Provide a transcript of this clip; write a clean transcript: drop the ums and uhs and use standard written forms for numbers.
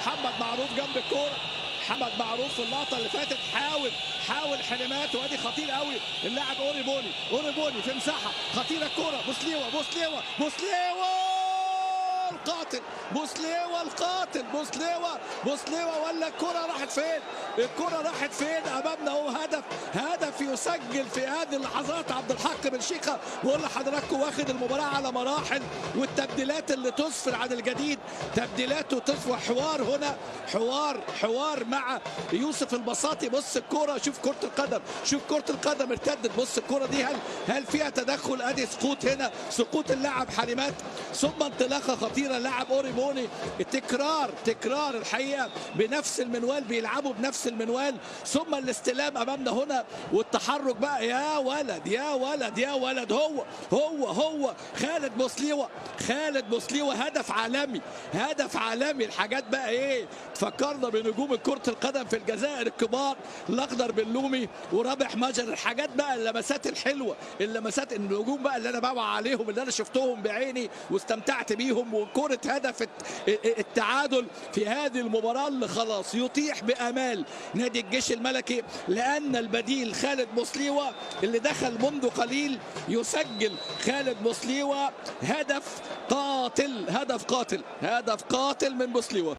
محمد معروف جنب الكوره. محمد معروف في اللقطه اللي فاتت حاول حلمات، وادي خطير قوي اللاعب اوريبوني في مساحه خطيره. الكوره بوسليوه القاتل، بوسليوه ولا الكرة راحت فين؟ امامنا اهو. هدف يسجل في هذه اللحظات عبد الحق بن شيخه. بقول لحضراتكم واخد المباراة على مراحل، والتبديلات اللي تسفر عن الجديد، تبديلات وتسفر. حوار هنا، حوار مع يوسف البساطي. بص الكرة، شوف كرة القدم ارتدت. بص الكرة دي هل فيها تدخل؟ ادي سقوط هنا، سقوط اللاعب حليمات، ثم انطلاقة خطيرة لاعب اوريبوني. تكرار الحقيقة بنفس المنوال، بيلعبوا بنفس المنوال، ثم الاستلام امامنا هنا والتحرك بقى. يا ولد هو خالد بوسليوه. هدف عالمي. الحاجات بقى ايه تفكرنا بنجوم كرة القدم في الجزائر الكبار، الاخضر باللومي ورابح مجر. الحاجات بقى اللمسات الحلوة، اللمسات النجوم بقى اللي انا بوعى عليهم، اللي انا شفتهم بعيني واستمتعت بيهم. وكرة هدف التعادل في هذه المباراة اللي خلاص يطيح بآمال نادي الجيش الملكي، لأن البديل خالد بوسليوه اللي دخل منذ قليل يسجل. خالد بوسليوه هدف قاتل من بوسليوه.